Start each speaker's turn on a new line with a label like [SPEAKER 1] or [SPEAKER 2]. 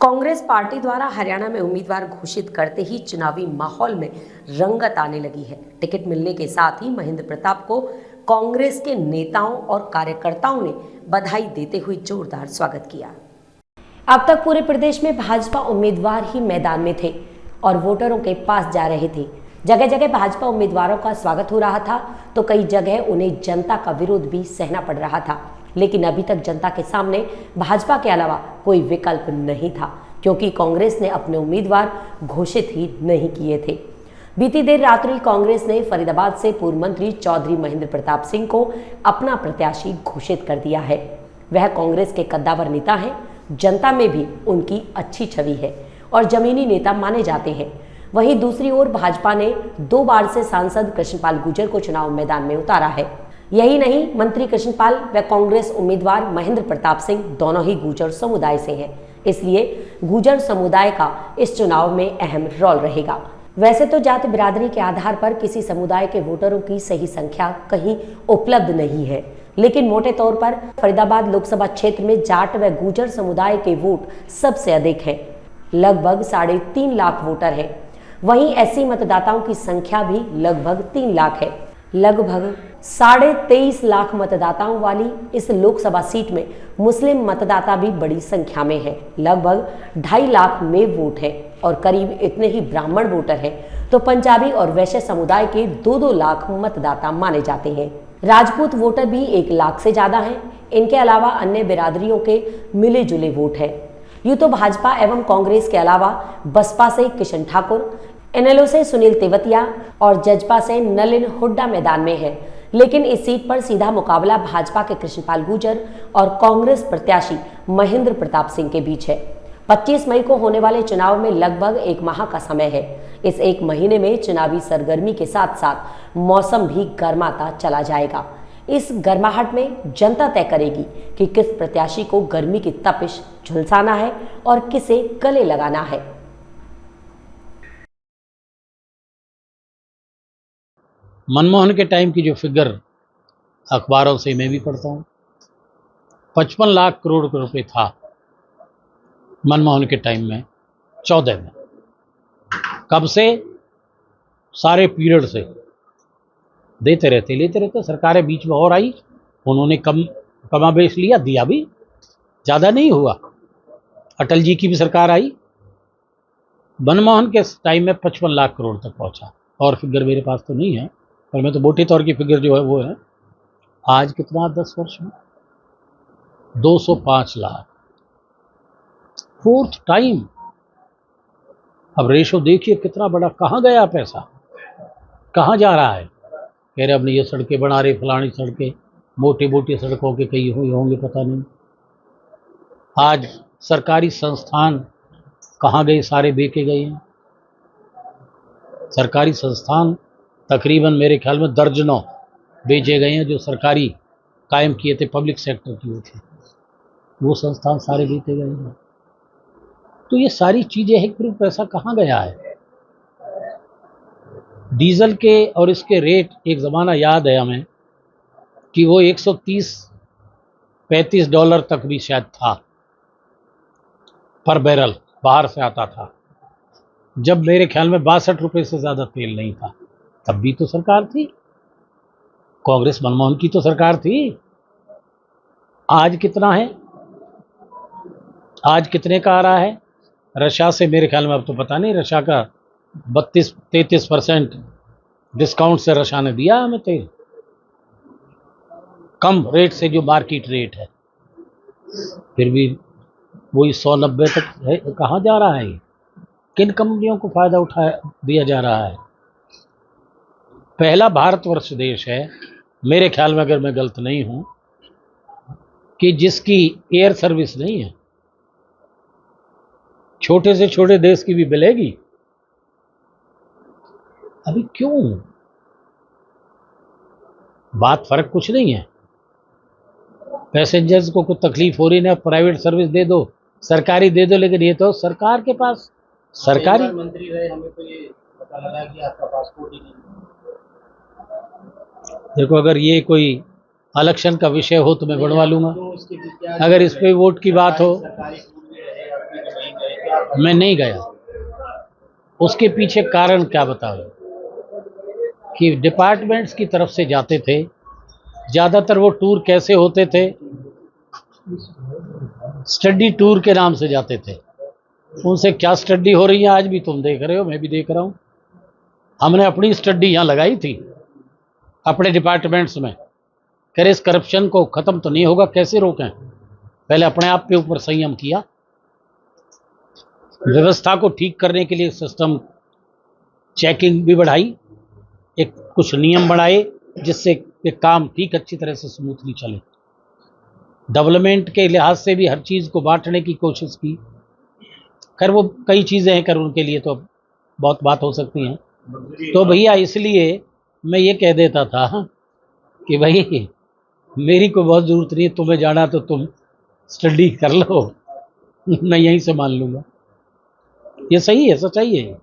[SPEAKER 1] Congress party द्वारा हरियाणा में उम्मीदवार घोषित करते ही चुनावी माहौल में रंगत आने लगी है। टिकट मिलने के साथ ही महेंद्र प्रताप को कांग्रेस के नेताओं और कार्यकर्ताओं ने बधाई देते हुए जोरदार स्वागत किया। अब तक पूरे प्रदेश में भाजपा उम्मीदवार ही मैदान में थे और वोटरों के पास जा रहे थे। जगह जगह भाजपा उम्मीदवारों का स्वागत हो रहा था तो कई जगह उन्हें जनता का विरोध भी सहना पड़ रहा था। लेकिन अभी तक जनता के सामने भाजपा के अलावा कोई विकल्प नहीं था, क्योंकि कांग्रेस ने अपने उम्मीदवार घोषित ही नहीं किए थे। बीती देर रात्रि कांग्रेस ने फरीदाबाद से पूर्व मंत्री चौधरी महेंद्र प्रताप सिंह को अपना प्रत्याशी घोषित कर दिया है। वह कांग्रेस के कद्दावर नेता हैं, जनता में भी उनकी अच्छी छवि है और जमीनी नेता माने जाते हैं। वहीं दूसरी ओर भाजपा ने 2 बार से सांसद कृष्णपाल गुर्जर को चुनाव मैदान में उतारा है। यही नहीं, मंत्री कृष्णपाल व कांग्रेस उम्मीदवार महेंद्र प्रताप सिंह दोनों ही गुर्जर समुदाय से हैं, इसलिए गुर्जर समुदाय का इस चुनाव में अहम रोल रहेगा। वैसे तो जाति बिरादरी के आधार पर किसी समुदाय के वोटरों की सही संख्या कहीं उपलब्ध नहीं है, लेकिन मोटे तौर पर फरीदाबाद लोकसभा क्षेत्र में जाट व गुर्जर समुदाय के वोट सबसे अधिक हैं। लगभग 3.5 लाख वोटर हैं। वहीं एससी मतदाताओं की संख्या भी लगभग 3 लाख है। लगभग 23.5 लाख मतदाताओं वाली इस लोकसभा सीट में मुस्लिम मतदाता भी बड़ी संख्या में है। लगभग 2.5 लाख में वोट है और करीब इतने ही ब्राह्मण वोटर हैं, तो पंजाबी और वैश्य समुदाय के 2-2 लाख मतदाता माने जाते हैं। राजपूत वोटर भी 1 लाख से ज्यादा हैं। इनके अलावा अन्य बिरादरियों के मिले जुले वोट है। यूं तो भाजपा एवं कांग्रेस के अलावा बसपा से किशन ठाकुर, इनेलो से सुनील तेवतिया और जजपा से नलिन हुड्डा मैदान में है। लेकिन इस सीट पर सीधा मुकाबला भाजपा के कृष्णपाल गुर्जर और कांग्रेस प्रत्याशी महेंद्र प्रताप सिंह के बीच है। 25 मई को होने वाले चुनाव में लगभग 1 माह का समय है। इस 1 महीने में चुनावी सरगर्मी के साथ साथ मौसम भी गर्माता चला जाएगा। इस गर्माहट में जनता तय करेगी कि किस प्रत्याशी को गर्मी की तपिश झुलसाना है और किसे गले लगाना है।
[SPEAKER 2] मनमोहन के टाइम की जो फिगर अखबारों से मैं भी पढ़ता हूँ, 55 लाख करोड़ रुपए था मनमोहन के टाइम में, 14 में। कब से? सारे पीरियड से देते रहते लेते रहते। सरकारें बीच में और आई, उन्होंने कमाबेश लिया, दिया भी, ज़्यादा नहीं हुआ। अटल जी की भी सरकार आई, मनमोहन के टाइम में 55 लाख करोड़ तक पहुंचा। और फिगर मेरे पास तो नहीं है, पर मैं तो मोटे तौर की फिगर जो है वो है। आज कितना 10 वर्ष में 205 लाख, 4th टाइम। अब रेशो देखिए कितना बड़ा, कहाँ गया पैसा, कहाँ जा रहा है। कह रहे अपने ये सड़कें बना रहे, फलानी सड़कें, मोटी मोटी सड़कों के कई हुए होंगे पता नहीं। आज सरकारी संस्थान कहाँ गए, सारे बेचे गए हैं। सरकारी संस्थान तकरीबन मेरे ख्याल में दर्जनों बेचे गए हैं, जो सरकारी कायम किए थे, पब्लिक सेक्टर किए थे, वो संस्थान सारे बेचे गए हैं। तो ये सारी चीज़ें हैं, फिर पैसा कहाँ गया है। डीजल के और इसके रेट, एक ज़माना याद है हमें कि वो 130-35 डॉलर तक भी शायद था पर बैरल, बाहर से आता था, जब मेरे ख्याल में 62 रुपये से ज़्यादा तेल नहीं था। तब भी तो सरकार थी, कांग्रेस मनमोहन की तो सरकार थी। आज कितना है, आज कितने का आ रहा है? रशिया से मेरे ख्याल में, अब तो पता नहीं, रशिया का 32-33% डिस्काउंट से रशिया ने दिया हमें तेल, कम रेट से जो मार्केट रेट है। फिर भी वही 190 तक है। कहाँ जा रहा है? किन कंपनियों को फायदा उठा दिया जा रहा है? पहला भारतवर्ष देश है मेरे ख्याल में, अगर मैं गलत नहीं हूं, कि जिसकी एयर सर्विस नहीं है। छोटे से छोटे देश की भी मिलेगी। अभी क्यों? बात फर्क कुछ नहीं है। पैसेंजर्स को कुछ तकलीफ हो रही है, प्राइवेट सर्विस दे दो, सरकारी दे दो, लेकिन ये तो सरकार के पास सरकारी
[SPEAKER 3] मंत्री रहे, हमें तो ये पता लगा कि आपका पासपोर्ट ही नहीं।
[SPEAKER 2] देखो, अगर ये कोई इलेक्शन का विषय हो तो मैं बढ़वा लूंगा। अगर इस पे वोट की बात हो,
[SPEAKER 3] सरकारी स्कूल में रहे, आपके जो नहीं गए, आप?
[SPEAKER 2] मैं नहीं गया। उसके पीछे कारण क्या बताओ कि डिपार्टमेंट्स की तरफ से जाते थे। ज़्यादातर वो टूर कैसे होते थे? स्टडी टूर के नाम से जाते थे। उनसे क्या स्टडी हो रही है आज भी तुम देख रहे हो, मैं भी देख रहा हूँ। हमने अपनी स्टडी यहाँ लगाई थी अपने डिपार्टमेंट्स में। कह इस करप्शन को ख़त्म तो नहीं होगा, कैसे रोकें? पहले अपने आप के ऊपर संयम किया, व्यवस्था को ठीक करने के लिए सिस्टम चेकिंग भी बढ़ाई, एक कुछ नियम बनाए जिससे एक काम ठीक अच्छी तरह से स्मूथली चले। डेवलपमेंट के लिहाज से भी हर चीज़ को बांटने की कोशिश की। खैर वो कई चीज़ें हैं, कर उनके लिए तो बहुत बात हो सकती हैं। तो भैया इसलिए मैं ये कह देता था कि भाई मेरी कोई बहुत ज़रूरत नहीं है, तुम्हें जाना तो तुम स्टडी कर लो, मैं यहीं से मान लूँगा। ये सही है, सच्चाई है।